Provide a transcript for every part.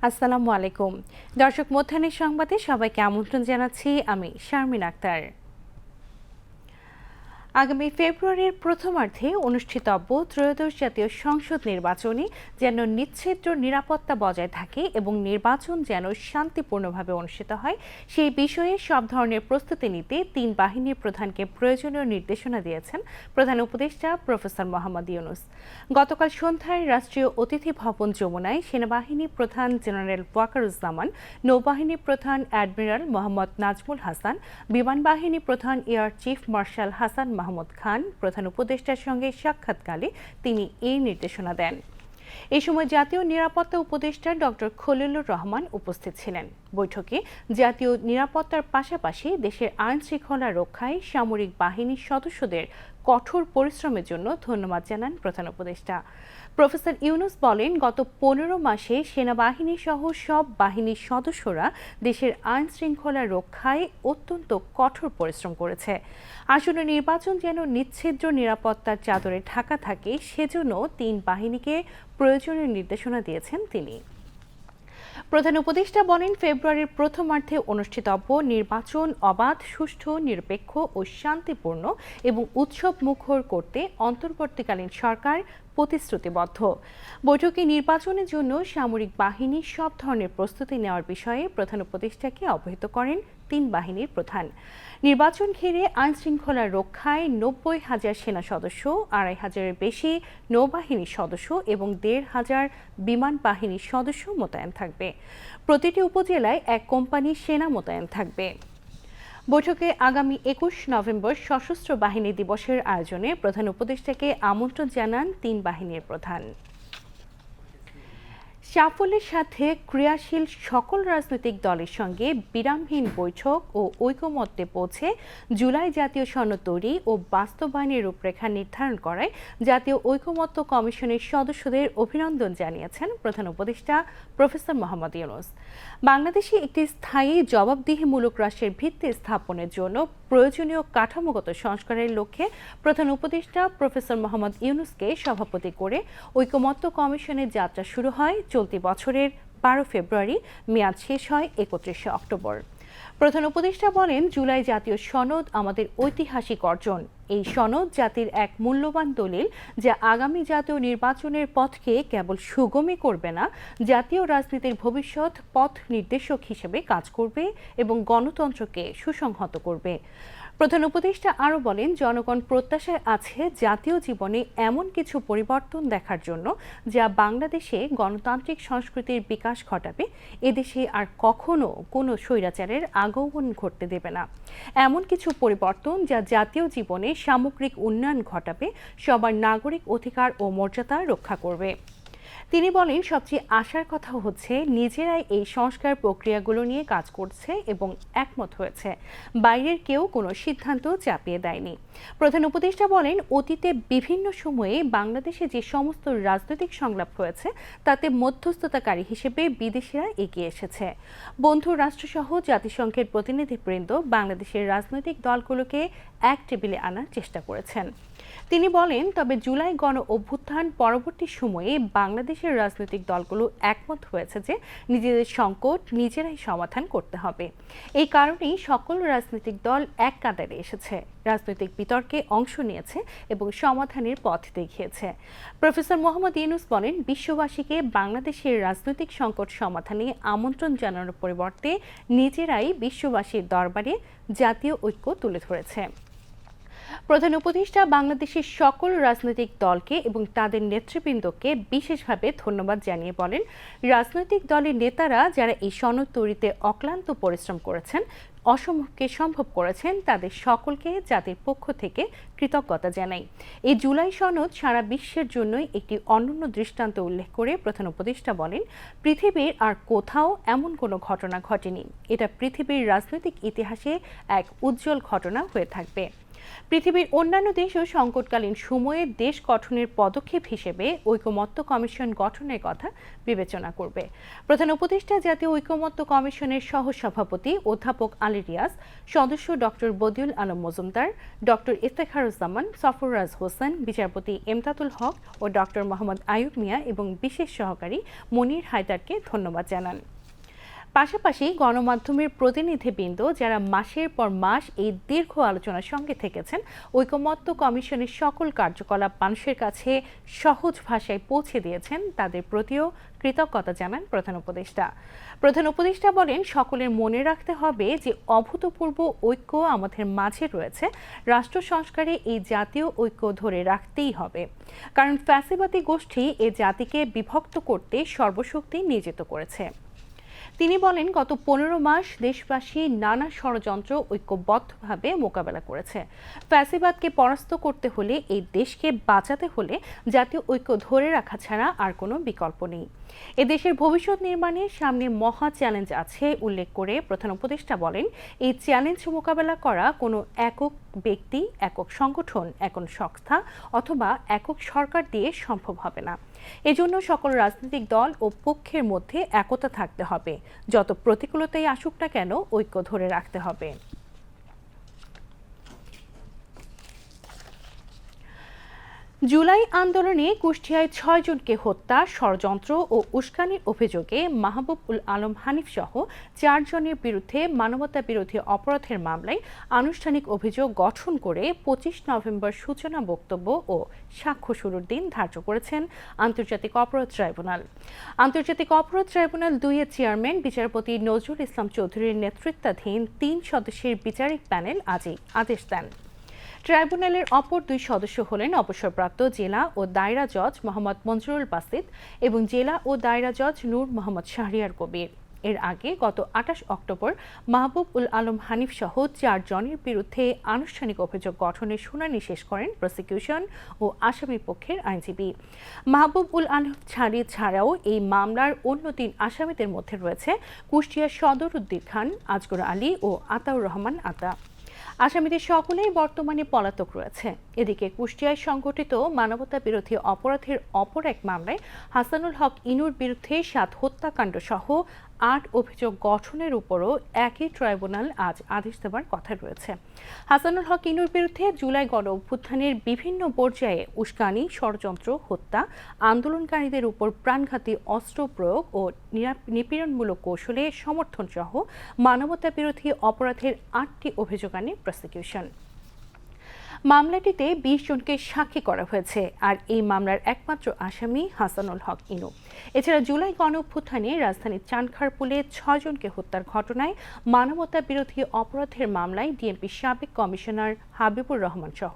আসসালামু আলাইকুম দর্শক, মধ্যাহ্নের সংবাদে সবাইকে আমন্ত্রণ জানাচ্ছি। আমি শারমিন আক্তার। আগামী ফেব্রুয়ারির প্রথমার্ধে অনুষ্ঠিতব্য ত্রয়োদশ জাতীয় সংসদ নির্বাচনে যেন নিচ্ছেদ্র নিরাপত্তা বজায় থাকে এবং নির্বাচন যেন শান্তিপূর্ণভাবে অনুষ্ঠিত হয়, সেই বিষয়ে সব ধরনের প্রস্তুতি নিতে তিন বাহিনীর প্রধানকে প্রয়োজনীয় নির্দেশনা দিয়েছেন প্রধান উপদেষ্টা প্রফেসর মোহাম্মদ ইউনূস। গতকাল সন্ধ্যায় রাষ্ট্রীয় অতিথি ভবন যমুনায় সেনাবাহিনী প্রধান জেনারেল ওয়াকারুজ্জামান, নৌবাহিনী প্রধান অ্যাডমিরাল মোহাম্মদ নাজমুল হাসান, বিমান বাহিনী প্রধান air chief marshal Hasan Mahmud Khan প্রধান উপদেষ্টার সঙ্গে সাক্ষাৎকালে তিনি এই নির্দেশনা দেন। এ সময় জাতীয় নিরাপত্তা উপদেষ্টা ডক্টর খলিলুর রহমান উপস্থিত ছিলেন। বৈঠকে জাতীয় নিরাপত্তার পাশাপাশি দেশের আইন শৃঙ্খলা রক্ষায় সামরিক বাহিনীর সদস্যদের কঠোর পরিশ্রমের জন্য ধন্যবাদ জানান প্রধান উপদেষ্টা। প্রফেসর ইউনূস বলেন, গত 15 মাসে সেনাবাহিনী সহ সব বাহিনীর সদস্যরা দেশের আইন শৃঙ্খলা রক্ষায় অত্যন্ত কঠোর পরিশ্রম করেছে। আসন্ন নির্বাচন যেন নিচ্ছেদ্র নিরাপত্তার চাদরে ঢাকা থাকে, সেজন্য তিন বাহিনীকে প্রয়োজনীয় নির্দেশনা দিয়েছেন তিনি। প্রধান উপদেষ্টা বলেন, ফেব্রুয়ারির প্রথমার্ধে অনুষ্ঠিতব্য নির্বাচন অবাধ, সুষ্ঠু, নিরপেক্ষ ও শান্তিপূর্ণ এবং উৎসব মুখর করতে অন্তর্বর্তীকালীন সরকার প্রতিশ্রুতিবদ্ধ। বৈঠকে নির্বাচনের জন্য সামরিক বাহিনী সব ধরনের প্রস্তুতি নেওয়ার বিষয়ে প্রধান উপদেষ্টাকে অবহিত করেন তিন বাহিনীর প্রধান। নির্বাচন ঘিরে আইন শৃঙ্খলা রক্ষায় 90,000 সেনা সদস্য, 2,500-এর বেশি নৌবাহিনীর সদস্য এবং 1,500 বিমান বাহিনীর সদস্য মোতায়েন থাকবে। প্রতিটি উপজেলায় এক কোম্পানি সেনা মোতায়েন থাকবে। বৈঠকে আগামী 21 নভেম্বর সশস্ত্র বাহিনী দিবসের আয়োজনে প্রধান উপদেষ্টাকে আমন্ত্রণ জানান তিন বাহিনীর প্রধান। সাফল্যের সাথে ক্রিয়াশীল সকল রাজনৈতিক দলের সঙ্গে বিরামহীন বৈঠক ও ঐকমত্যে পৌঁছে জুলাই জাতীয় সনদ তৈরি ও বাস্তবায়নের রূপরেখা নির্ধারণ করায় জাতীয় ঐকমত্য কমিশনের সদস্যদের অভিনন্দন জানিয়েছেন প্রধান উপদেষ্টা প্রফেসর মোহাম্মদ ইউনূস। বাংলাদেশে একটি স্থায়ী জবাবদিহিমূলক রাষ্ট্রের ভিত্তি স্থাপনের জন্য প্রয়োজনীয় কাঠামোগত সংস্কারের লক্ষ্যে প্রধান উপদেষ্টা প্রফেসর মোহাম্মদ ইউনূসকে সভাপতি করে ঐকমত্য কমিশনের যাত্রা শুরু হয় চলতি বছরের 12 ফেব্রুয়ারি, মেয়াদ শেষ হয় 31 অক্টোবর। প্রধান উপদেষ্টা বলেন, জুলাই জাতীয় সনদ আমাদের ঐতিহাসিক অর্জন। এই সনদ জাতির এক মূল্যবান দলিল, যা আগামী জাতীয় নির্বাচনের পথকে কেবল সুগমই করবে না, জাতীয় রাজনীতির ভবিষ্যৎ পথ নির্দেশক হিসেবে কাজ করবে এবং গণতন্ত্রকে সুসংহত করবে। প্রধান উপদেষ্টা আরও বলেন, জনগণ প্রত্যাশায় আছে জাতীয় জীবনে এমন কিছু পরিবর্তন দেখার জন্য যা বাংলাদেশে গণতান্ত্রিক সংস্কৃতির বিকাশ ঘটাবে, এদেশে আর কখনো কোনো স্বৈরাচারের আগমন ঘটতে দেবে না। এমন কিছু পরিবর্তন যা জাতীয় জীবনে সামগ্রিক উন্নয়ন ঘটাবে, সবার নাগরিক অধিকার ও মর্যাদা রক্ষা করবে। তিনি বলেন, সবচেয়ে আশার কথা হচ্ছে নিজেরাই এই সংস্কার প্রক্রিয়াগুলো নিয়ে কাজ করছে এবং একমত হয়েছে। বাইরের কেউ কোনো সিদ্ধান্ত চাপিয়ে দেয়নি। প্রধান উপদেষ্টা বলেন, অতীতে বিভিন্ন সময়ে বাংলাদেশে যে সমস্ত রাজনৈতিক সংলাপ হয়েছে তাতে মধ্যস্থতাকারী হিসেবে বিদেশিরা এগিয়ে এসেছে। বন্ধু রাষ্ট্রসহ জাতিসংঘের প্রতিনিধিবৃন্দ বাংলাদেশের রাজনৈতিক দলগুলোকে এক টেবিলে আনার চেষ্টা করেছেন। তিনি বলেন, তবে জুলাই গণ অভ্যুত্থান পরবর্তী সময়ে বাংলাদেশের রাজনৈতিক দলগুলো একমত হয়েছে যে নিজেদের সংকট নিজেরাই সমাধান করতে হবে। এই কারণেই সকল রাজনৈতিক দল এক কাতারে এসেছে, রাজনৈতিক বিতর্কে অংশ নিয়েছে এবং সমাধানের পথ দেখিয়েছে। প্রফেসর মোহাম্মদ ইউনূস বলেন, বিশ্ববাসীকে বাংলাদেশের রাজনৈতিক সংকট সমাধানে আমন্ত্রণ জানানোর পরিবর্তে নিজেরাই বিশ্ববাসীর দরবারে জাতীয় ঐক্য তুলে ধরেছে। প্রধান উপদেষ্টা বাংলাদেশের সকল রাজনৈতিক দলকে এবং তাদের নেতৃবৃন্দকে বিশেষভাবে ধন্যবাদ জানিয়ে বলেন, রাজনৈতিক দলের নেতারা যারা এই সনদ তৈরিতে অক্লান্ত পরিশ্রম করেছেন, অসম্ভবকে সম্ভব করেছেন, তাদের সকলকে জাতির পক্ষ থেকে কৃতজ্ঞতা জানাই। এই জুলাই সনদ সারা বিশ্বের জন্যই একটি অনন্য দৃষ্টান্ত উল্লেখ করে প্রধান উপদেষ্টা বলেন, পৃথিবীর আর কোথাও এমন কোনো ঘটনা ঘটেনি। এটা পৃথিবীর রাজনৈতিক ইতিহাসে এক উজ্জ্বল ঘটনা হয়ে থাকবে। পৃথিবীর অন্যান্য দেশও সংকটকালীন সময়ে দেশ গঠনের পদক্ষেপ হিসেবে ঐকমত্য কমিশন গঠনের কথা বিবেচনা করবে। প্রধান উপদেষ্টা জাতীয় ঐকমত্য কমিশনের সহসভাপতি অধ্যাপক আলী রিয়াজ, সদস্য ডক্টর বদিউল আলম মজুমদার, ডক্টর ইফতেখারুজ্জামান, সফররাজ হোসেন, বিচারপতি এমদাদুল হক ও ডক্টর মোহাম্মদ আয়ুব মিয়া এবং বিশেষ সহকারী মনির হায়দারকে ধন্যবাদ জানান। পাশাপাশি গণমাধ্যমের প্রতিনিধিবৃন্দ যারা মাসের পর মাস এই দীর্ঘ আলোচনার সঙ্গে থেকেছেন, ঐকমত্য কমিশনের সকল কার্যকলাপ মানুষের কাছে সহজ ভাষায় পৌঁছে দিয়েছেন, তাদের প্রতিও কৃতজ্ঞতা জানান প্রধান উপদেষ্টা। প্রধান উপদেষ্টা বলেন, সকলের মনে রাখতে হবে যে অভূতপূর্ব ঐক্য আমাদের মাঝে রয়েছে। রাষ্ট্র সংস্কারে এই জাতীয় ঐক্য ধরে রাখতেই হবে, কারণ ফ্যাসিবাদী গোষ্ঠী এ জাতিকে বিভক্ত করতে সর্বশক্তি নিয়োজিত করেছে। তিনি বলেন, গত 15 মাস দেশবাসী নানা ষড়যন্ত্র ঐক্যবদ্ধভাবে মোকাবেলা করেছে। ফ্যাসিবাদকে পরাস্ত করতে হলে, এই দেশকে বাঁচাতে হলে জাতীয় ঐক্য ধরে রাখা ছাড়া আর কোনো বিকল্প নেই। এ দেশের ভবিষ্যৎ নির্মাণে সামনে মহা চ্যালেঞ্জ আছে উল্লেখ করে প্রধান উপদেষ্টা বলেন, এই চ্যালেঞ্জ মোকাবেলা করা কোনো একক ব্যক্তি, একক সংগঠন, একক সংস্থা অথবা একক সরকার দিয়ে সম্ভব হবে না। এজন্য সকল রাজনৈতিক দল ও পক্ষের মধ্যে একতা থাকতে হবে। যত প্রতিকূলতাই আসুক না কেন, ঐক্য ধরে রাখতে হবে। জুলাই আন্দোলনে কুষ্টিয়ায় 6 জনকে হত্যা, ষড়যন্ত্র ও উস্কানির অভিযোগে মাহবুব উল আলম হানিফ সহ 4 জনের বিরুদ্ধে মানবতা বিরোধী অপরাধের মামলায় আনুষ্ঠানিক অভিযোগ গঠন করে 25 নভেম্বর সূচনা বক্তব্য ও সাক্ষ্য শুরুর দিন ধার্য করেছেন আন্তর্জাতিক অপরাধ ট্রাইব্যুনাল। আন্তর্জাতিক অপরাধ ট্রাইব্যুনাল 2 এর চেয়ারম্যান বিচারপতি নজরুল ইসলাম চৌধুরীর নেতৃত্বাধীন 3 সদস্যের বিচারিক প্যানেল আজই আদেশ দেন। ট্রাইব্যুনালের অপর 2 সদস্য হলেন অবসরপ্রাপ্ত জেলা ও দায়রা জজ মোহাম্মদ মঞ্জুরুল বাসিত এবং জেলা ও দায়রা জজ নূর মোহাম্মদ শাহরিয়ার কবির। এর আগে গত 28 অক্টোবর মাহবুব উল আলম হানিফ সহ 4 জনের বিরুদ্ধে আনুষ্ঠানিক অভিযোগ গঠনের শুনানি শেষ করেন প্রসিকিউশন ও আসামি পক্ষের আইনজীবী। মাহবুব উল আলম ছাড়াও এই মামলার অন্য 3 আসামিদের মধ্যে রয়েছে কুষ্টিয়ার সদর উদ্দিন খান, আজগর আলী ও আতাউর রহমান আতা। আসামিদের সকলেই বর্তমানে পলাতক রয়েছে। এদিকে কুষ্টিয়ায় সংঘটিত মানবতা বিরোধী অপরাধের অপর এক মামলায় হাসানুল হক ইনুর বিরুদ্ধে 7 হত্যাকাণ্ড সহ 8 অভিযোগ গঠনের উপরও একই ট্রাইব্যুনাল আজ আদেশ দেওয়ার কথা রয়েছে। হাসানুল হক ইনুর বিরুদ্ধে জুলাই গণ অভ্যুত্থানের বিভিন্ন পর্যায়ে উস্কানি, ষড়যন্ত্র, হত্যা, আন্দোলনকারীদের উপর প্রাণঘাতী অস্ত্র প্রয়োগ ও নিপীড়নমূলক কৌশলে সমর্থন সহ মানবতা বিরোধী অপরাধের 8টি অভিযোগ আনে প্রসিকিউশন। মামলাটিতে 20 জনকে সাক্ষী করা হয়েছে, আর এই মামলার একমাত্র আসামি হাসানুল হক ইনু। এছাড়া জুলাই গণ অভ্যুত্থানে রাজধানীর চানখারপুলে 6 জনকে হত্যার ঘটনায় মানবতা বিরোধী অপরাধের মামলায় ডিএমপি সাবেক কমিশনার হাবিবুর রহমান সহ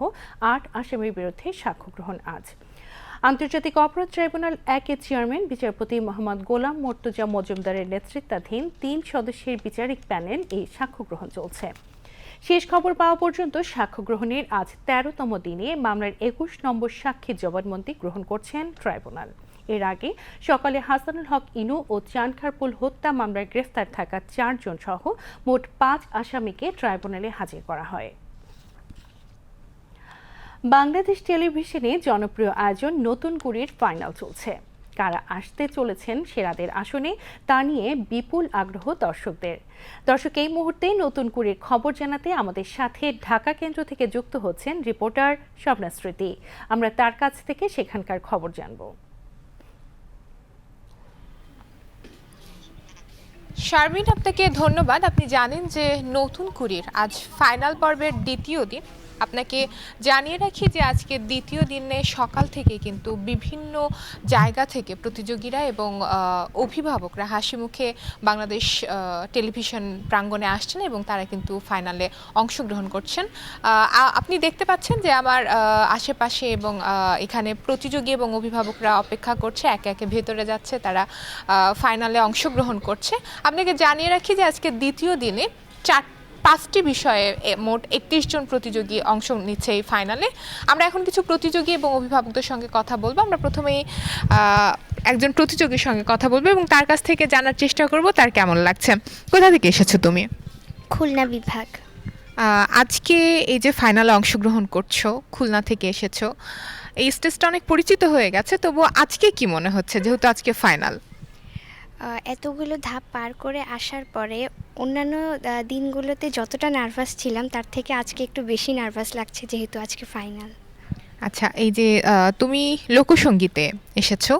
8 আসামির বিরুদ্ধে সাক্ষ্য গ্রহণ আজ। আন্তর্জাতিক অপরাধ ট্রাইব্যুনাল 1 এর চেয়ারম্যান বিচারপতি মোহাম্মদ গোলাম মর্তুজা মজুমদারের নেতৃত্বাধীন 3 সদস্যের বিচারিক প্যানেল এই সাক্ষ্য গ্রহণ চলছে। শেষ খবর পাওয়া পর্যন্ত সাক্ষ্য গ্রহণের আজ 13তম দিনে মামলার 21 নম্বর সাক্ষীর জবানবন্দি গ্রহণ করছেন ট্রাইব্যুনাল। এর আগে সকালে হাসানুল হক ইনু ও চানখারপুল হত্যা মামলায় গ্রেফতার থাকা 4 জন সহ মোট 5 আসামিকে ট্রাইব্যুনালে হাজির করা হয়। বাংলাদেশ টেলিভিশনে জনপ্রিয় আয়োজন নতুন কুড়ির ফাইনাল চলছে। কারা আসতে চলেছেন সেরাদের আসনে তা নিয়ে বিপুল আগ্রহ দর্শকদের। দর্শক, এই মুহূর্তে নতুন কুড়ির খবর জানাতে আমাদের সাথে ঢাকা কেন্দ্র থেকে যুক্ত হচ্ছেন রিপোর্টার স্বপ্না স্মৃতি। আমরা তার কাছ থেকে সেখানকার খবর জানব। শারমিন, আপনাকে ধন্যবাদ। আপনি জানেন যে নতুন কুড়ির আজ ফাইনাল পর্বের দ্বিতীয় দিন। আপনাকে জানিয়ে রাখি যে আজকে দ্বিতীয় দিনে সকাল থেকে কিন্তু বিভিন্ন জায়গা থেকে প্রতিযোগীরা এবং অভিভাবকরা হাসি মুখে বাংলাদেশ টেলিভিশন প্রাঙ্গণে আসছেন এবং তারা কিন্তু ফাইনালে অংশগ্রহণ করছেন। আপনি দেখতে পাচ্ছেন যে আমার আশেপাশে এবং এখানে প্রতিযোগী এবং অভিভাবকরা অপেক্ষা করছে, একে একে ভেতরে যাচ্ছে, তারা ফাইনালে অংশগ্রহণ করছে। আপনাকে জানিয়ে রাখি যে আজকে দ্বিতীয় দিনে 5টি বিষয়ে মোট 31 জন প্রতিযোগী অংশ নিচ্ছে এই ফাইনালে। আমরা এখন কিছু প্রতিযোগী এবং অভিভাবকদের সঙ্গে কথা বলবো। আমরা প্রথমেই একজন প্রতিযোগীর সঙ্গে কথা বলবো এবং তার কাছ থেকে জানার চেষ্টা করব তার কেমন লাগছে। কোথা থেকে এসেছো তুমি? খুলনা বিভাগ। আজকে এই যে ফাইনালে অংশগ্রহণ করছো, খুলনা থেকে এসেছো, এই স্টেজটা অনেক পরিচিত হয়ে গেছে, তবু আজকে কি মনে হচ্ছে যেহেতু আজকে ফাইনাল? এতগুলো ধাপ পার করে আসার পরে অন্যান্য দিনগুলোতে যতটা নার্ভাস ছিলাম তার থেকে আজকে একটু বেশি নার্ভাস লাগছে যেহেতু আজকে ফাইনাল। আচ্ছা, এই যে তুমি লোকসঙ্গীতে এসেছো,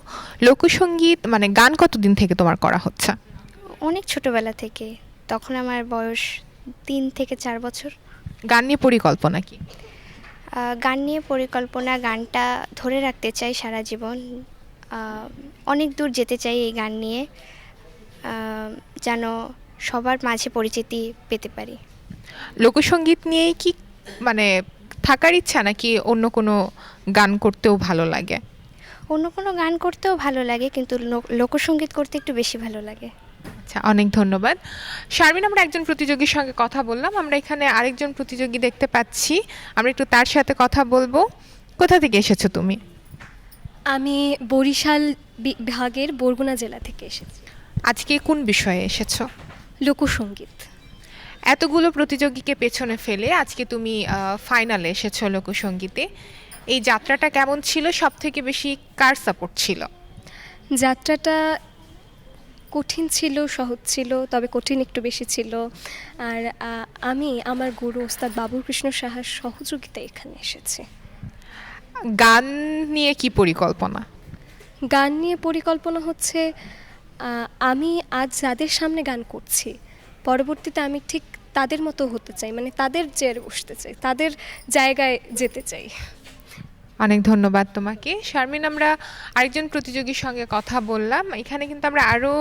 লোকসঙ্গীত মানে গান কতদিন থেকে তোমার করা হচ্ছে? অনেক ছোটবেলা থেকে, তখন আমার বয়স 3 থেকে 4 বছর। গান নিয়ে পরিকল্পনা কি? গান নিয়ে পরিকল্পনা, গানটা ধরে রাখতে চাই সারা জীবন। অনেক দূর যেতে চাই এই গান নিয়ে, যেন সবার মাঝে পরিচিতি পেতে পারি। লোকসঙ্গীত নিয়েই কি মানে থাকার ইচ্ছা, নাকি অন্য কোনো গান করতেও ভালো লাগে? অন্য কোনো গান করতেও ভালো লাগে, কিন্তু লোকসঙ্গীত করতে একটু বেশি ভালো লাগে। আচ্ছা, অনেক ধন্যবাদ শারমিন। আমরা একজন প্রতিযোগীর সঙ্গে কথা বললাম, আমরা এখানে আরেকজন প্রতিযোগী দেখতে পাচ্ছি, আমরা একটু তার সাথে কথা বলবো। কোথা থেকে এসেছো তুমি? আমি বরিশাল বিভাগের বরগুনা জেলা থেকে এসেছি। আজকে কোন বিষয়ে এসেছো? লোকসঙ্গীত। এতগুলো প্রতিযোগীকে পেছনে ফেলে আজকে তুমি ফাইনালে এসেছো লোকসঙ্গীতে। এই যাত্রাটা কেমন ছিল? সব থেকে বেশি কার সাপোর্ট ছিল? যাত্রাটা কঠিন ছিল, সহজ ছিল, তবে কঠিন একটু বেশি ছিল। আর আমি আমার গুরু ওস্তাদ বাবুল কৃষ্ণ সাহার সহযোগিতায় এখানে এসেছি। গান নিয়ে কি পরিকল্পনা? গান নিয়ে পরিকল্পনা হচ্ছে, আমি আজ যাদের সামনে গান করছি, পরবর্তীতে আমি ঠিক তাদের মতো হতে চাই, মানে তাদের চেয়ারে বসতে চাই, তাদের জায়গায় যেতে চাই। অনেক ধন্যবাদ তোমাকে শারমিন। আমরা আরেকজন প্রতিযোগীর সঙ্গে কথা বললাম, এখানে কিন্তু আমরা আরও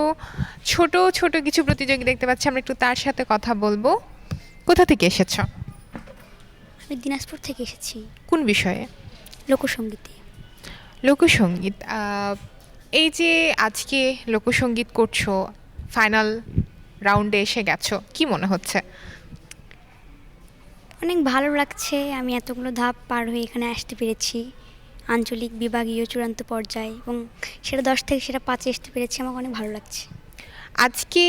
ছোট ছোট কিছু প্রতিযোগী দেখতে পাচ্ছি, আমরা একটু তার সাথে কথা বলবো। কোথা থেকে এসেছো? আমি দিনাজপুর থেকে এসেছি। কোন বিষয়ে? লোকসঙ্গীতে। লোকসঙ্গীত। এই যে আজকে লোকসঙ্গীত করছো, ফাইনাল রাউন্ডে এসে গেছো, কি মনে হচ্ছে? অনেক ভালো লাগছে, আমি এতগুলো ধাপ পার হয়ে এখানে আসতে পেরেছি। আঞ্চলিক, বিভাগীয়, চূড়ান্ত পর্যায়ে, এবং সেটা 10 থেকে সেটা 5-এ আসতে পেরেছি। আমার অনেক ভালো লাগছে। আজকে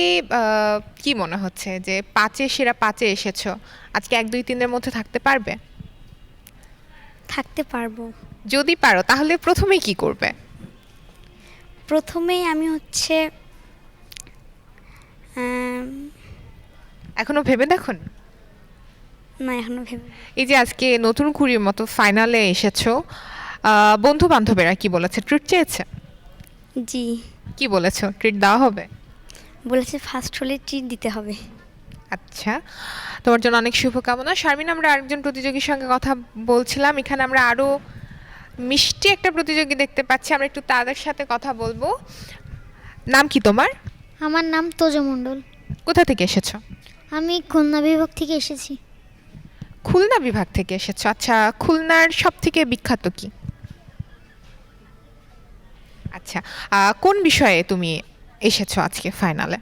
কি মনে হচ্ছে যে 5-এ সেরা 5-এ এসেছো, আজকে 1, 2, 3-এর মধ্যে থাকতে পারবে? থাকতে পারবো। যদি পারো তাহলে প্রথমেই কি করবে? প্রথমেই আমি হচ্ছে এখনো ভেবে দেখুন। না, এখনো ভেবে। এই যে আজকে নতুন কুড়ির মতো ফাইনালে এসেছো, বন্ধু বান্ধবেরা কি বলেছে? ট্রিট চেয়েছে? জি, কি বলেছো, ট্রিট দেওয়া হবে? বলেছে ফার্স্ট হলে ট্রিট দিতে হবে। আচ্ছা, তোমার জন্য অনেক শুভকামনা শারমিন। আমরা আরেকজন প্রতিযোগীর সঙ্গে কথা বলছিলাম, এখানে আমরা আরও মিষ্টি একটা প্রতিযোগী দেখতে পাচ্ছি, আমরা একটু তাদের সাথে কথা বলবো। নাম কি তোমার? আমার নাম তোজো মণ্ডল। কোথা থেকে এসেছো? আমি খুলনা বিভাগ থেকে এসেছি। খুলনা বিভাগ থেকে এসেছো। আচ্ছা, খুলনার সব থেকে বিখ্যাত কি? আচ্ছা, কোন বিষয়ে তুমি এসেছো আজকে ফাইনালে?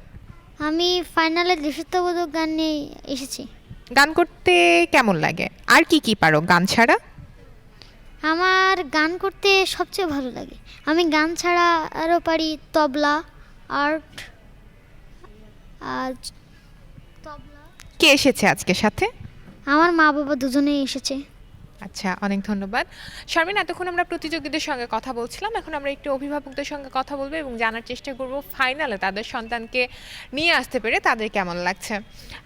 আমি ফাইনালে দেশাত্মবোধক গান নিয়ে এসেছি। গান করতে কেমন লাগে? আর কি কি পারো গান ছাড়া? আমার গান করতে সবচেয়ে ভালো লাগে। আমি গান ছাড়া আরও পারি তবলা, আর্ট, আর তবলা। কে এসেছে আজকে সাথে? আমার মা বাবা দুজনেই এসেছে। আচ্ছা, অনেক ধন্যবাদ শারমিন। এতক্ষণ আমরা প্রতিযোগীদের সঙ্গে কথা বলছিলাম, এখন আমরা একটু অভিভাবকদের সঙ্গে কথা বলবো এবং জানার চেষ্টা করব ফাইনালে তাদের সন্তানকে নিয়ে আসতে পেরে তাদের কেমন লাগছে।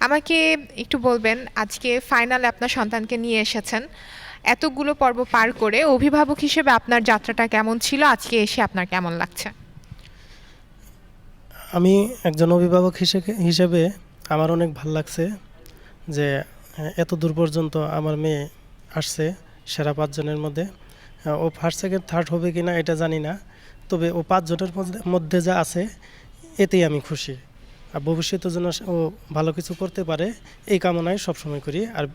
আমাকে একটু বলবেন, আজকে ফাইনালে আপনার সন্তানকে নিয়ে এসেছেন, এতগুলো পর্ব পার করে অভিভাবক হিসেবে আপনার যাত্রাটা কেমন ছিল? আজকে এসে আপনার কেমন লাগছে? আমি একজন অভিভাবক হিসেবে আমার অনেক ভালো লাগছে যে এত দূর পর্যন্ত আমার মেয়ে আসছে সেরা 5 জনের মধ্যে। ও ফার্স্ট সেকেন্ড থার্ড হবে কি না এটা জানি না, তবে ও 5 জনের মধ্যে যা আছে এতেই আমি খুশি। আর ভবিষ্যতে যেন ও ভালো কিছু করতে পারে এই কামনায় সবসময় করি। আর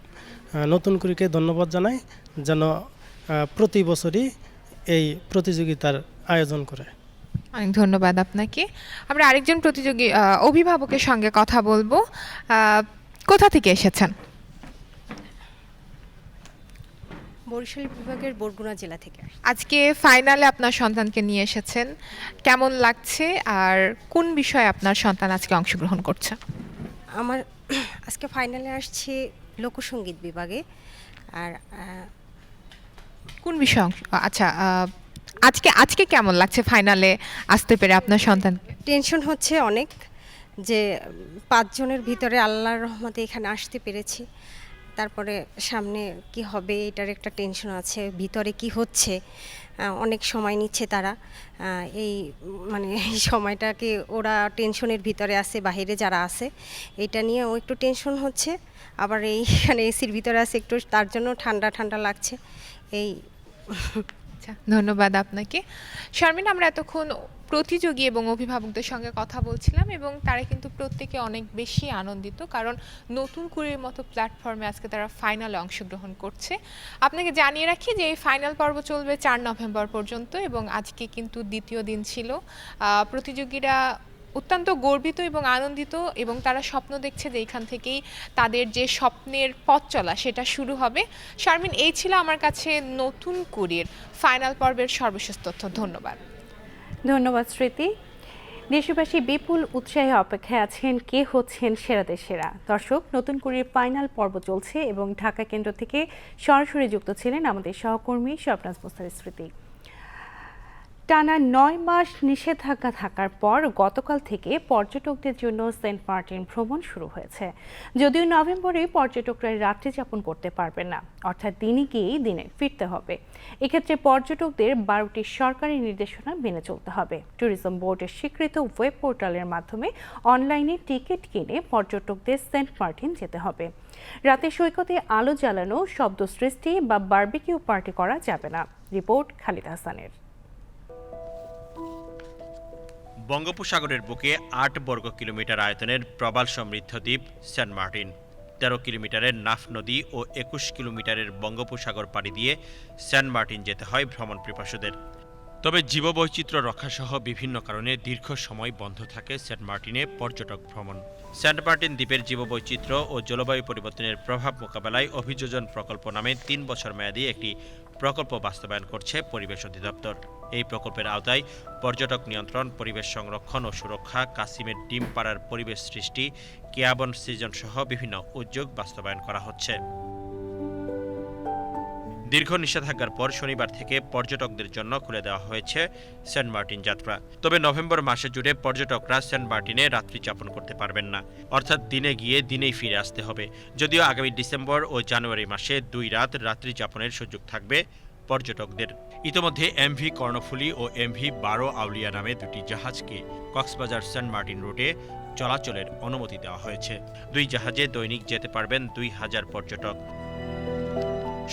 নতুন কুড়িকে ধন্যবাদ জানাই যেন প্রতি বছরই এই প্রতিযোগিতার আয়োজন করে। অনেক ধন্যবাদ আপনাকে। আমরা আরেকজন প্রতিযোগী অভিভাবকের সঙ্গে কথা বলবো। কোথা থেকে এসেছেন? বরিশাল বিভাগের বরগুনা জেলা থেকে। আজকে ফাইনালে আপনার সন্তানকে নিয়ে এসেছেন, কেমন লাগছে আর কোন বিষয়ে আপনার সন্তান আজকে অংশগ্রহণ করছে? আমার আজকে ফাইনালে আসছি লোকসঙ্গীত বিভাগে। আর কোন বিষয় আচ্ছা, আজকে আজকে কেমন লাগছে ফাইনালে আসতে পেরে আপনার সন্তানকে? টেনশন হচ্ছে অনেক, যে 5 জনের ভিতরে আল্লাহর রহমতে এখানে আসতে পেরেছি। তারপরে সামনে কি হবে এটার একটা টেনশন আছে, ভিতরে কি হচ্ছে অনেক সময় নিচ্ছে তারা। এই মানে এই সময়টাকে ওরা টেনশনের ভিতরে আছে, বাইরে যারা আছে এটা নিয়ে ও একটু টেনশন হচ্ছে। আবার এইখানে এসির ভিতরে আছে একটু, তার জন্য ঠান্ডা ঠান্ডা লাগছে এই। আচ্ছা, ধন্যবাদ আপনাকে। শারমিন, আমরা এতক্ষণ প্রতিযোগী এবং অভিভাবকদের সঙ্গে কথা বলছিলাম এবং তারা কিন্তু প্রত্যেকে অনেক বেশি আনন্দিত, কারণ নতুন কুড়ির মতো প্ল্যাটফর্মে আজকে তারা ফাইনালে অংশগ্রহণ করছে। আপনাকে জানিয়ে রাখি যে এই ফাইনাল পর্ব চলবে 4 নভেম্বর পর্যন্ত এবং আজকে কিন্তু দ্বিতীয় দিন ছিল। প্রতিযোগীরা অত্যন্ত গর্বিত এবং আনন্দিত এবং তারা স্বপ্ন দেখছে যে এখান থেকেই তাদের যে স্বপ্নের পথ চলা সেটা শুরু হবে। শারমিন, এই ছিল আমার কাছে নতুন কুড়ির ফাইনাল পর্বের সর্বশেষ তথ্য। ধন্যবাদ। ধন্যবাদ স্মৃতি। দেশবাসী বিপুল উৎসাহে অপেক্ষায় আছেন কে হচ্ছেন সেরাদের সেরা। দর্শক, নতুন কুড়ির ফাইনাল পর্ব চলছে এবং ঢাকা কেন্দ্র থেকে সরাসরি যুক্ত ছিলেন আমাদের সহকর্মী শবনাজ মুস্তার স্মৃতি। টানা 9 মাস নিষেধাজ্ঞা থাকার পর গতকাল থেকে পর্যটকদের জন্য সেন্ট মার্টিন ভ্রমণ শুরু হয়েছে। যদিও নভেম্বরে পর্যটকরা রাত্রি যাপন করতে পারবেন না, অর্থাৎ দিনে গিয়েই দিনে ফিরতে হবে। এক্ষেত্রে পর্যটকদের 12টি সরকারি নির্দেশনা মেনে চলতে হবে। ট্যুরিজম বোর্ডের স্বীকৃত ওয়েব পোর্টালের মাধ্যমে অনলাইনে টিকিট কিনে পর্যটকদের সেন্ট মার্টিন যেতে হবে। রাতে সৈকতে আলো জ্বালানো, শব্দ সৃষ্টি বা বারবিকিউ পার্টি করা যাবে না। রিপোর্ট খালিদ হাসানের। বঙ্গোপসাগরের বুকে 8 বর্গ কিলোমিটার আয়তনের প্রবাল সমৃদ্ধ দ্বীপ সেন্ট মার্টিন। 13 কিলোমিটারের নাফ নদী ও 21 কিলোমিটারের বঙ্গোপসাগর পাড়ি দিয়ে সেন্ট মার্টিন যেতে হয় ভ্রমণ পিপাসুদের। তবে জীববৈচিত্র্য রক্ষাসহ বিভিন্ন কারণে দীর্ঘ সময় বন্ধ থাকে সেন্ট মার্টিনে পর্যটক ভ্রমণ। সেন্ট মার্টিন দ্বীপের জীববৈচিত্র্য ও জলবায়ু পরিবর্তনের প্রভাব মোকাবেলায় অভিযোজন প্রকল্প নামে 3 বছর মেয়াদী একটি প্রকল্প বাস্তবায়ন করছে পরিবেশ অধিদপ্তর। এই প্রকল্পের আওতায় পর্যটক নিয়ন্ত্রণ, পরিবেশ সংরক্ষণ ও সুরক্ষা, কাসিমের ডিম পাড়ার পরিবেশ সৃষ্টি, কেয়াবন সিজন সহ বিভিন্ন উদ্যোগ বাস্তবায়ন করা হচ্ছে। দীর্ঘ নিষেধাজ্ঞার পর শনিবার থেকে পর্যটকদের জন্য খুলে দেওয়া হয়েছে সেন্ট মার্টিন যাত্রা। তবে নভেম্বর মাসে জুড়ে পর্যটকরা সেন্ট মার্টিনে রাত্রি যাপন করতে পারবেন না, অর্থাৎ দিনে গিয়ে দিনেই ফিরে আসতে হবে। যদিও আগামী ডিসেম্বর ও জানুয়ারি মাসে 2 রাত রাত্রি যাপনের সুযোগ থাকবে পর্যটকদের। ইতোমধ্যে এমভি কর্ণফুলী ও এমভি 12 আউলিয়া নামে 2টি জাহাজকে কক্সবাজার সেন্ট মার্টিন রুটে চলাচলের অনুমতি দেওয়া হয়েছে। 2 জাহাজে দৈনিক যেতে পারবেন 2000 পর্যটক।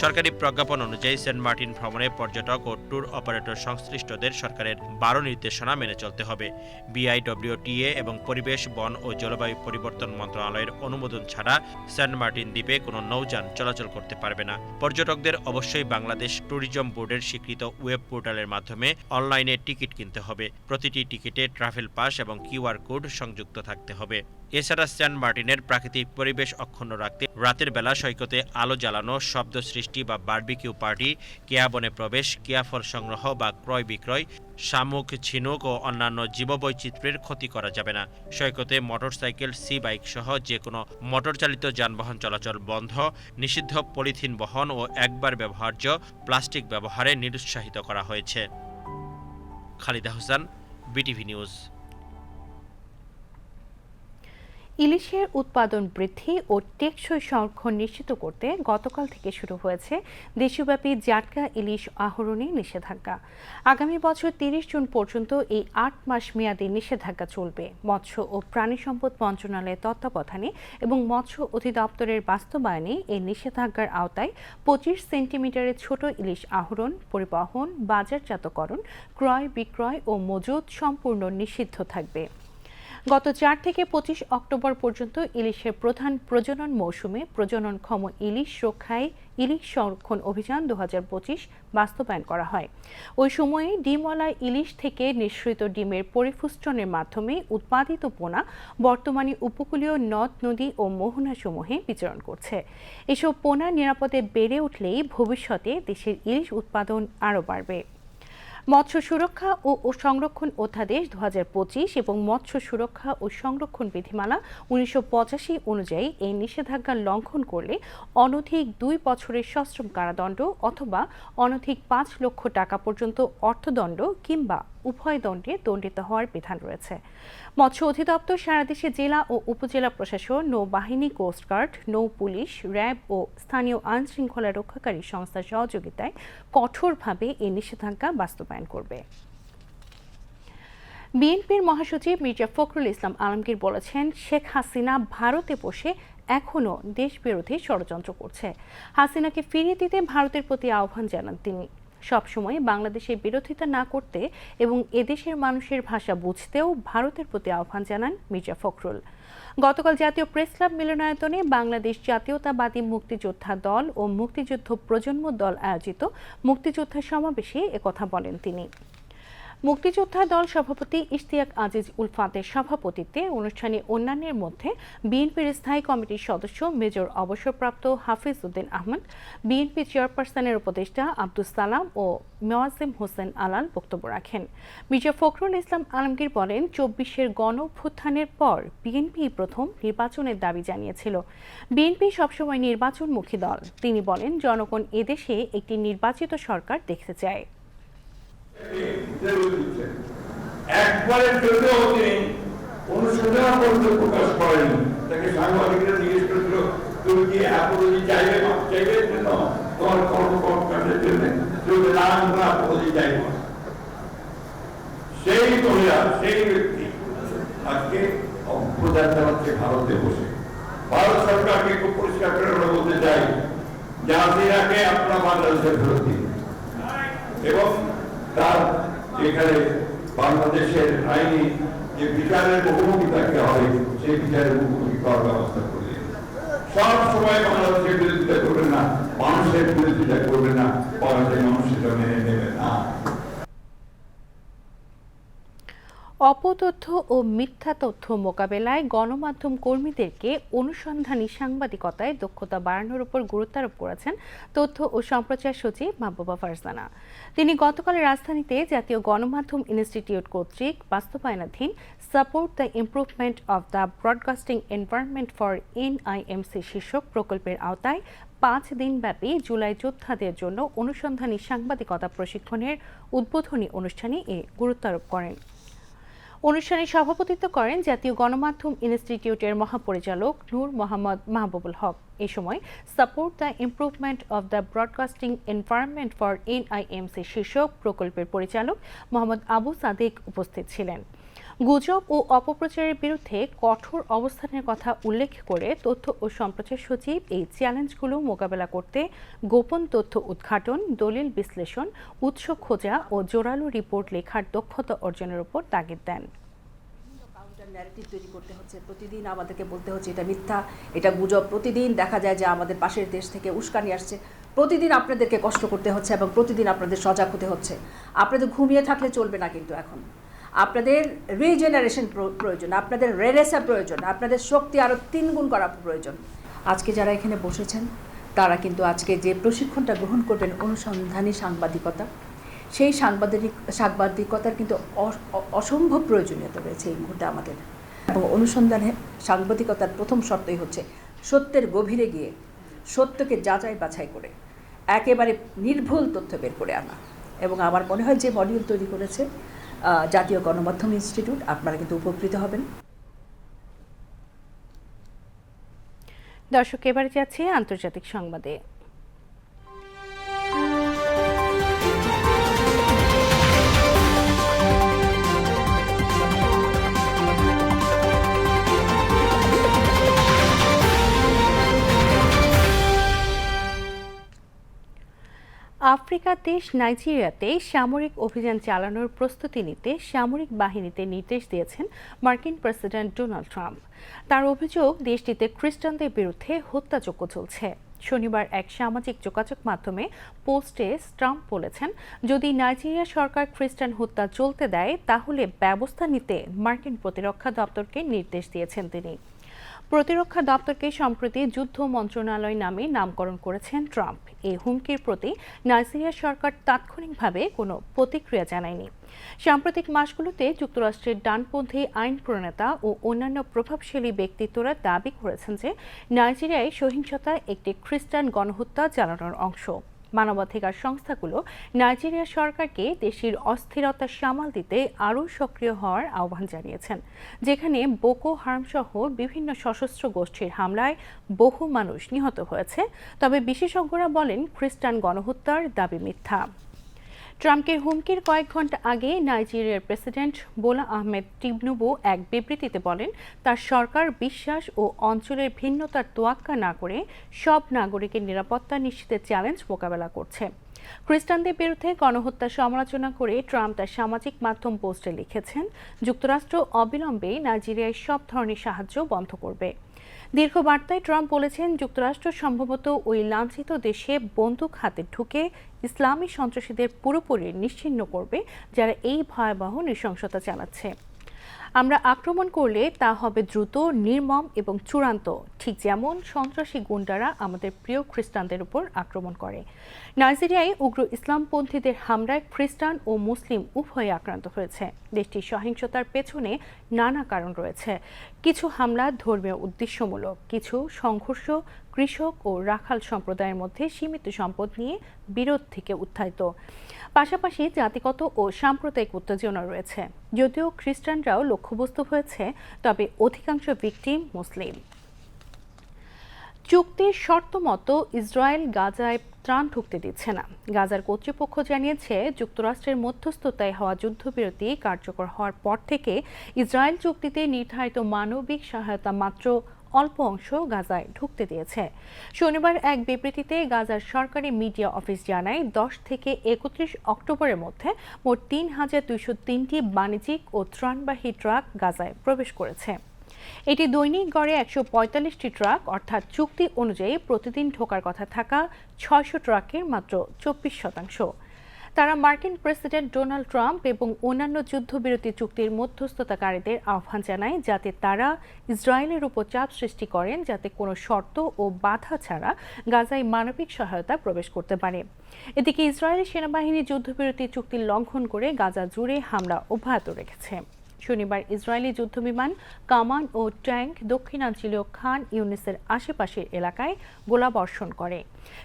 সরকারি প্রজ্ঞাপন অনুযায়ী সেন্ট মার্টিন ভ্রমণে পর্যটক ও ট্যুর অপারেটর সংশ্লিষ্টদের সরকারের 12 নির্দেশনা মেনে চলতে হবে। বিআইডব্লিউটিএ এবং পরিবেশ, বন ও জলবায়ু পরিবর্তন মন্ত্রণালয়ের অনুমোদন ছাড়া সেন্ট মার্টিন দ্বীপে কোনো নৌযান চলাচল করতে পারবে না। পর্যটকদের অবশ্যই বাংলাদেশ ট্যুরিজম বোর্ডের স্বীকৃত ওয়েব পোর্টালের মাধ্যমে অনলাইনে টিকিট কিনতে হবে। প্রতিটি টিকিটে ট্রাভেল পাস এবং কিউআর কোড সংযুক্ত থাকতে হবে। এছাড়া সেন্ট মার্টিনের প্রাকৃতিক পরিবেশ অক্ষুণ্ণ রাখতে রাতের বেলা সৈকতে আলো জ্বালানো, শব্দ সৃষ্টি বা বারবিকিউ পার্টি, কেয়াবনে প্রবেশ, কেয়াফল সংগ্রহ বা ক্রয় বিক্রয়, শামুক, ঝিনুক ও অন্যান্য জীববৈচিত্র্যের ক্ষতি করা যাবে না। সৈকতে মোটরসাইকেল, সি বাইক সহ যে কোনো মোটরচালিত যানবাহন চলাচল বন্ধ। নিষিদ্ধ পলিথিন বহন ও একবার ব্যবহার্য প্লাস্টিক ব্যবহারে নিরুৎসাহিত করা হয়েছে। Khalida Hossain, BTV news. ইলিশের উৎপাদন বৃদ্ধি ও টেকসই সংরক্ষণ নিশ্চিত করতে গতকাল থেকে শুরু হয়েছে দেশব্যাপী জাটকা ইলিশ আহরণে নিষেধাজ্ঞা। আগামী বছর 30 জুন পর্যন্ত এই 8 মাস মেয়াদী নিষেধাজ্ঞা চলবে। মৎস্য ও প্রাণী সম্পদ মন্ত্রণালয়ের তত্ত্বাবধানে এবং মৎস্য অধিদপ্তরের বাস্তবায়নে এই নিষেধাজ্ঞার আওতায় 25 সেন্টিমিটারের ছোট ইলিশ আহরণ, পরিবহন, বাজারজাতকরণ, ক্রয় বিক্রয় ও মজুত সম্পূর্ণ নিষিদ্ধ থাকবে। গত 4 থেকে 25 অক্টোবর পর্যন্ত ইলিশের প্রধান প্রজনন মৌসুমে প্রজননক্ষম ইলিশ রক্ষায় ইলিশ সংরক্ষণ অভিযান 2025 বাস্তবায়ন করা হয়। ওই সময়ে ডিমওয়ালা ইলিশ থেকে নিঃসৃত ডিমের পরিপুষ্টনের মাধ্যমে উৎপাদিত পোনা বর্তমানে উপকূলীয় নদ, নদী ও মোহনাসমূহে বিচরণ করছে। এসব পোনা নিরাপদে বেড়ে উঠলেই ভবিষ্যতে দেশের ইলিশ উৎপাদন আরও বাড়বে। মৎস্য সুরক্ষা ও সংরক্ষণ অধ্যাদেশ 2025 এবং মৎস্য সুরক্ষা ও সংরক্ষণ বিধিমালা 1985 অনুযায়ী এই নিষেধাজ্ঞা লঙ্ঘন করলে অনধিক 2 বছরের সশ্রম কারাদণ্ড অথবা অনধিক 5 লক্ষ টাকা পর্যন্ত অর্থদণ্ড কিংবা উভয় দণ্ডে দণ্ডিত হওয়ার বিধান রয়েছে। মৎস্য অধিদপ্তর সারা দেশে জেলা ও উপজেলা প্রশাসন, নৌবাহিনী, কোস্টগার্ড, নৌ পুলিশ, র্যাব ও স্থানীয় আইন শৃঙ্খলা রক্ষাকারী সংস্থার সহযোগিতায় কঠোরভাবে এই নিষেধাজ্ঞা বাস্তবায়ন করবে। বিএনপির মহাসচিব মির্জা ফখরুল ইসলাম আলমগীর বলেছেন, শেখ হাসিনা ভারতে বসে এখনও দেশবিরোধী ষড়যন্ত্র করছে। হাসিনাকে ফিরিয়ে দিতে ভারতের প্রতি আহ্বান জানান তিনি। সবসময় বাংলাদেশের বিরোধিতা না করতে এবং এদেশের মানুষের ভাষা বুঝতেও ভারতের প্রতি আহ্বান জানান মির্জা ফখরুল। গতকাল জাতীয় প্রেস ক্লাব মিলনায়তনে বাংলাদেশ জাতীয়তাবাদী মুক্তিযোদ্ধা দল ও মুক্তিযুদ্ধ প্রজন্ম দল আয়োজিত মুক্তিযোদ্ধা সমাবেশে একথা বলেন তিনি। মুক্তিযোদ্ধা দল সভাপতি ইশতিয়াক আজিজ উলফাতের সভাপতিত্বে অনুষ্ঠানে অন্যান্যের মধ্যে বিএনপির স্থায়ী কমিটির সদস্য মেজর অবসরপ্রাপ্ত হাফিজ উদ্দিন আহমদ, বিএনপি চেয়ারপারসনের উপদেষ্টা আব্দুস সালাম ও মোয়াজ্জেম হোসেন আলাল বক্তব্য রাখেন। মির্জা ফখরুল ইসলাম আলমগীর বলেন, 24-এর গণঅভ্যুত্থানের পর বিএনপি প্রথম নির্বাচনের দাবি জানিয়েছিল। বিএনপি সবসময় নির্বাচনমুখী দল। তিনি বলেন, জনগণ এদেশে একটি নির্বাচিত সরকার দেখতে চায়। একবারে চলতেও তিনি অনুশোচনা করতে প্রকাশ করেনি। তাকে সাংবাদিকরা জিজ্ঞেস করেছিল, তুমি কি অ্যাপোলজি চাইবে, মাপ চাইবে জন্য তোমার কর্মকর্তাদের জন্য? তুমি না, আমরা অ্যাপোলজি চাইব। সেই মহিলা, সেই ব্যক্তি আজকে অভ্যুত্থান চালাচ্ছে ভারতে বসে। ভারত সরকারকে খুব পরিষ্কার করে আমরা বলতে চাই, জাতিরাকে আপনারা বাংলাদেশে ফেরত দিন এবং তার এখানে বাংলাদেশের আইনি যে বিচারের মুখোমুখি থাকতে হবে সেই বিচারের মুখোমুখি করার ব্যবস্থা করলেন। সব সময় বাংলাদেশের বিরোধিতা করবেন না, মানুষের বিরোধিতা করবেন না, বাংলাদেশের মানুষ সেটা মেনে নেবে না। অপতথ্য ও মিথ্যা তথ্য মোকাবেলায় গণমাধ্যম কর্মীদেরকে অনুসন্ধানী সাংবাদিকতায় দক্ষতা বাড়ানোর উপর গুরুত্ব আরোপ করেছেন তথ্য ও সম্প্রচার সচিব মাহবুবা ফারজানা। তিনি গতকাল রাজধানীতে জাতীয় গণমাধ্যম ইনস্টিটিউট কর্তৃক বাস্তবায়নাধীন support the improvement of the broadcasting environment for NIMC শীর্ষক প্রকল্পের আওতায় 5 দিনব্যাপী জুলাই যোদ্ধাদের জন্য অনুসন্ধানী সাংবাদিকতা প্রশিক্ষণের উদ্বোধনী অনুষ্ঠানে এ গুরুত্ব আরোপ করেন। অনুষ্ঠানে সভাপতিত্ব করেন জাতীয় গণমাধ্যম ইনস্টিটিউটের মহাপরিচালক নূর মোহাম্মদ মাহবুবুল হক। এ সময় support the improvement of the broadcasting environment for NIMC শীর্ষক প্রকল্পের পরিচালক মোহাম্মদ আবু সাদিক উপস্থিত ছিলেন। গুজব ও অপপ্রচারের বিরুদ্ধে কঠোর অবস্থানের কথা উল্লেখ করে তথ্য ও সম্প্রচার সচিব এই চ্যালেঞ্জগুলো মোকাবেলা করতে গোপন তথ্য উদ্ঘাটন, দলিল বিশ্লেষণ, উৎস খোঁজা ও জোরালো রিপোর্ট লেখার দক্ষতা অর্জনের উপর তাগিদ দেন। ন্যারেটিভ তৈরি করতে হচ্ছে, প্রতিদিন আমাদেরকে বলতে হচ্ছে এটা মিথ্যা, এটা গুজব। প্রতিদিন দেখা যায় যে আমাদের পাশের দেশ থেকে উস্কানি আসছে। প্রতিদিন আপনাদেরকে কষ্ট করতে হচ্ছে এবং প্রতিদিন আপনাদের সজাগ হতে হচ্ছে। আপনাদের ঘুমিয়ে থাকলে চলবে না, কিন্তু এখন আপনাদের রিজেনারেশন প্রয়োজন, আপনাদের রেনেসা প্রয়োজন, আপনাদের শক্তি আরও 3 গুণ করা প্রয়োজন। আজকে যারা এখানে বসেছেন তারা কিন্তু আজকে যে প্রশিক্ষণটা গ্রহণ করবেন অনুসন্ধানী সাংবাদিকতা, সেই সাংবাদিকতার কিন্তু অসম্ভব প্রয়োজনীয়তা রয়েছে এই মুহূর্তে আমাদের। এবং অনুসন্ধানে সাংবাদিকতার প্রথম শর্তই হচ্ছে সত্যের গভীরে গিয়ে সত্যকে যাচাই বাছাই করে একেবারে নির্ভুল তথ্য বের করে আনা। এবং আমার মনে হয় যে মডিউল তৈরি করেছে জাতীয় গণমাধ্যম ইনস্টিটিউট, আপনারা কিন্তু উপকৃত হবেন। দর্শক, এবারে যাচ্ছে আন্তর্জাতিক সংবাদে। আফ্রিকার দেশ নাইজেরিয়াতে সামরিক অভিযান চালানোর প্রস্তুতি নিতে সামরিক বাহিনীতে নির্দেশ দিয়েছেন মার্কিন প্রেসিডেন্ট ডোনাল্ড ট্রাম্প। তার অভিযোগ, দেশটিতে খ্রিস্টানদের বিরুদ্ধে হত্যাযজ্ঞ চলছে। শনিবার এক সামাজিক যোগাযোগ মাধ্যমে পোস্টে ট্রাম্প বলেছেন, যদি নাইজেরিয়া সরকার খ্রিস্টান হত্যা চলতে দেয় তাহলে ব্যবস্থা নিতে মার্কিন প্রতিরক্ষা দপ্তরকে নির্দেশ দিয়েছেন তিনি। প্রতিরক্ষা দপ্তরকে সম্প্রতি যুদ্ধ মন্ত্রণালয় নামে নামকরণ করেছেন ট্রাম্প। এই হুমকির প্রতি নাইজেরিয়া সরকার তাৎক্ষণিকভাবে কোনো প্রতিক্রিয়া জানায়নি। সাম্প্রতিক মাসগুলোতে যুক্তরাষ্ট্রের ডানপন্থী আইন প্রণেতা ও অন্যান্য প্রভাবশালী ব্যক্তিত্বরা দাবি করেছেন যে নাইজেরিয়ায় সহিংসতা একটি খ্রিস্টান গণহত্যা চালানোর অংশ। মানবাধিকার সংস্থাগুলো নাইজেরিয়া সরকারকে দেশের অস্থিরতা সামাল দিতে আরও সক্রিয় হওয়ার আহ্বান জানিয়েছেন, যেখানে বোকো হারাম সহ বিভিন্ন সশস্ত্র গোষ্ঠীর হামলায় বহু মানুষ নিহত হয়েছে। তবে বিশেষজ্ঞরা বলেন খ্রিস্টান গণহত্যার দাবি মিথ্যা। ট্রাম্পের হুমকির কয়েক ঘন্টা আগে নাইজেরিয়ার প্রেসিডেন্ট বোলা আহমেদ তিনুবু এক বিবৃতিতে বলেন তার সরকার বিশ্বাস ও অঞ্চলের ভিন্নতার তোয়াক্কা না করে সব নাগরিকের নিরাপত্তা নিশ্চিতের চ্যালেঞ্জ মোকাবেলা করছে। খ্রিস্টানদের বিরুদ্ধে গণহত্যার সমালোচনা করে ট্রাম্প তার সামাজিক মাধ্যম পোস্টে লিখেছেন, যুক্তরাষ্ট্র অবিলম্বে নাইজেরিয়ায় সব ধরনের সাহায্য বন্ধ করবে। দীর্ঘ বার্তায় ট্রাম্প বলেছেন, যুক্তরাষ্ট্র সম্ভবত ওই লাঞ্ছিত দেশে বন্দুক হাতে ঢুকে ইসলামী সন্ত্রাসীদের পুরোপুরি নিশ্চিহ্ন করবে যারা এই ভয়াবহ নৃশংসতা চালাচ্ছে। আমরা আক্রমণ করলে তা হবে দ্রুত, নির্মম এবং চূড়ান্ত, ঠিক যেমন সন্ত্রাসী গুন্ডারা আমাদের প্রিয় খ্রিস্টানদের উপর আক্রমণ করে। নাইজেরিয়ায় উগ্র ইসলামপন্থীদের হামলায় খ্রিস্টান ও মুসলিম উভয়ে আক্রান্ত হয়েছে। দেশটির সহিংসতার পেছনে নানা কারণ রয়েছে। কিছু হামলা ধর্মীয় উদ্দেশ্যমূলক, কিছু সংঘর্ষ কৃষক ও রাখাল সম্প্রদায়ের মধ্যে সীমিত সম্পদ নিয়ে বিরোধ থেকে উত্থাপিত। পাশাপাশি জাতিগত ও সাম্প্রদায়িক উত্তেজনা রয়েছে। যদিও খ্রিস্টানরাও লক্ষ্যবস্তু হয়েছে, তবে অধিকাংশ ভিকটিম মুসলিম। চুক্তির শর্ত মতো ইসরায়েল গাজায় ত্রাণ ঢুকতে দিচ্ছে না। গাজার কর্তৃপক্ষ জানিয়েছে, যুক্তরাষ্ট্রের মধ্যস্থতায় হওয়া যুদ্ধবিরতি কার্যকর হওয়ার পর থেকে ইসরায়েল চুক্তিতে নির্ধারিত মানবিক সহায়তা মাত্র অল্প অংশ গাজায় ঢুকতে দিয়েছে। শনিবার এক বিবৃতিতে গাজার সরকারি মিডিয়া অফিস জানায়, 10 থেকে 31 অক্টোবরের মধ্যে মোট 3,203টি বাণিজ্যিক ও ত্রাণবাহী ট্রাক গাজায় প্রবেশ করেছে। এটি দৈনিক গড়ে 145টি ট্রাক, অর্থাৎ চুক্তি অনুযায়ী প্রতিদিন ঢোকার কথা থাকা 600 ট্রাকের মাত্র 24%। তারা মার্কিন প্রেসিডেন্ট ডোনাল্ড ট্রাম্প এবং অন্যান্য যুদ্ধবিরতি চুক্তির মধ্যস্থতাকারীদের আহ্বান জানায়, যাতে তারা ইসরায়েলের উপর চাপ সৃষ্টি করেন যাতে কোনো শর্ত ও বাধা ছাড়া গাজায় মানবিক সহায়তা প্রবেশ করতে পারে। এদিকে ইসরায়েলি সেনাবাহিনী যুদ্ধবিরতি চুক্তি লঙ্ঘন করে গাজা জুড়ে হামলা অব্যাহত রেখেছে। শনিবার ইসরায়েলি যুদ্ধবিমান, কামান ও ট্যাঙ্ক দক্ষিণাঞ্চলীয় খান ইউনিসের আশেপাশের এলাকায় গোলাবর্ষণ করে।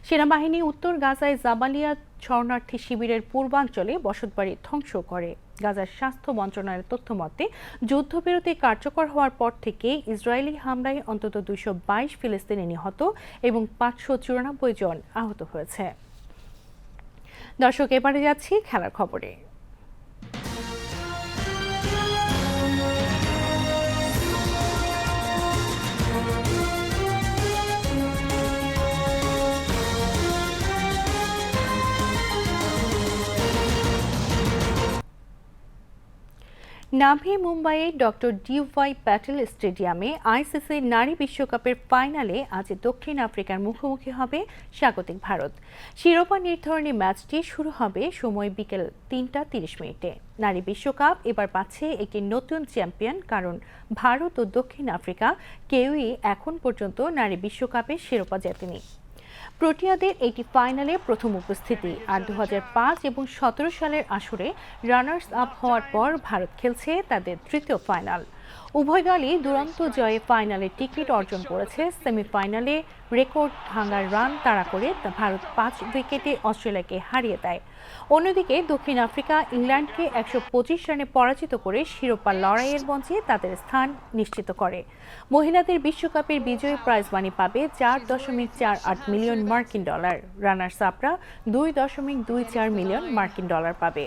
সেনাবাহিনী উত্তর গাজায় জাবালিয়া শরণার্থী শিবিরের পূর্বাঞ্চলে বসতবাড়ি ধ্বংস করে। গাজার স্বাস্থ্য মন্ত্রণালয়ের তথ্য মতে, যুদ্ধবিরতি কার্যকর হওয়ার পর থেকে ইসরায়েলি হামলায় অন্তত 222 ফিলিস্তিনি নিহত এবং 594 জন আহত হয়েছে। দর্শক, এবারে যাচ্ছি খেলার খবরে। নাভি মুম্বাইয়ের ডক্টর ডিওয়াই প্যাটেল স্টেডিয়ামে আইসিসি নারী বিশ্বকাপের ফাইনালে আজ দক্ষিণ আফ্রিকার মুখোমুখি হবে স্বাগতিক ভারত। শিরোপা নির্ধারণী ম্যাচটি শুরু হবে সময় বিকেল 3:30। নারী বিশ্বকাপ এবার পাচ্ছে একটি নতুন চ্যাম্পিয়ন, কারণ ভারত ও দক্ষিণ আফ্রিকা কেউই এখন পর্যন্ত নারী বিশ্বকাপে শিরোপা জেতেনি। প্রোটিয়াদের এটি ফাইনালে প্রথম উপস্থিতি। আর 2005 এবং 17 সালের আসরে রানার্স আপ হওয়ার পর ভারত খেলছে তাদের তৃতীয় ফাইনাল। উভয় দলই দুরন্ত জয়ে ফাইনালে টিকিট অর্জন করেছে। সেমিফাইনালে রেকর্ড ভাঙার রান তাড়া করে ভারত 5 উইকেটে অস্ট্রেলিয়াকে হারিয়ে দেয়। অন্যদিকে দক্ষিণ আফ্রিকা ইংল্যান্ডকে 125 রানে পরাজিত করে শিরোপা লড়াইয়ের মঞ্চে তাদের স্থান নিশ্চিত করে। মহিলাদের বিশ্বকাপের বিজয়ী প্রাইজ মানি পাবে $4.48 মিলিয়ন মার্কিন ডলার। রানার্স আপরা $2.24 মিলিয়ন মার্কিন ডলার পাবে।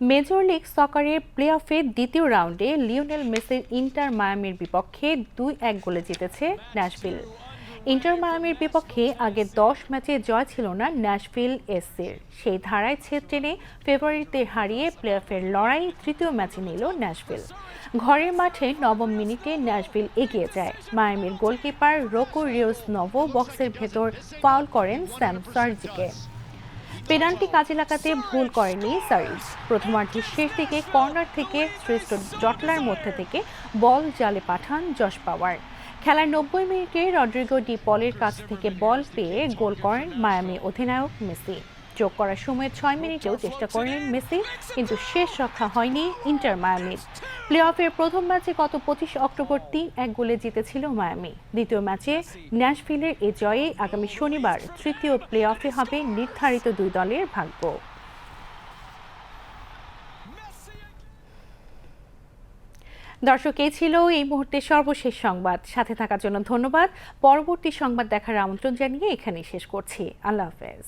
মেজর লিগ সকারের প্লে অফের দ্বিতীয় রাউন্ডে লিওনেল মেসির ইন্টার মায়ামির বিপক্ষে 2-1 গোলে জিতেছে ন্যাশভিল। ইন্টার মায়ামির বিপক্ষে আগে 10 ম্যাচে জয় ছিল না ন্যাশভিল এসসির। সেই ধারায় ছেদ টেনে ফেব্রুয়ারিতে হারিয়ে প্লে অফের লড়াই তৃতীয় ম্যাচে নিল ন্যাশভিল। ঘরের মাঠে 9ম মিনিটে ন্যাশভিল এগিয়ে যায়। মায়ামির গোলকিপার রোকো রিওস নভো বক্সের ভেতর ফাউল করেন স্যাম সার্জিকে। পেনাল্টি কাজে লাগাতে ভুল করেনি সারিজ। প্রথমার্ধের শেষ দিকে কর্নার থেকে শ্রেষ্ঠ জটলার মধ্যে থেকে বল জালে পাঠান জশ পাওয়ার। খেলার 90 মিনিটে রড্রিগো ডি পলের কাছ থেকে বল পেয়ে গোল করেন মায়ামি অধিনায়ক মেসি। যোগ করার সময় 6 মিনিটেও চেষ্টা করলেন মেসি, কিন্তু শেষ রক্ষা হয়নি ইন্টার মায়ামির। প্লে অফের প্রথম ম্যাচে গত 25 অক্টোবর 3-1 গোলে জিতেছিল মায়ামি। দ্বিতীয় ম্যাচে ন্যাশভিলের এ জয়ে আগামী শনিবার তৃতীয় প্লে অফে হবে নির্ধারিত দুই দলের ভাগ্য। দর্শক, এই ছিল এই মুহূর্তে সর্বশেষ সংবাদ। সাথে থাকার জন্য ধন্যবাদ। পরবর্তী সংবাদ দেখার আমন্ত্রণ জানিয়ে এখানেই শেষ করছি। আল্লাহ হাফেজ।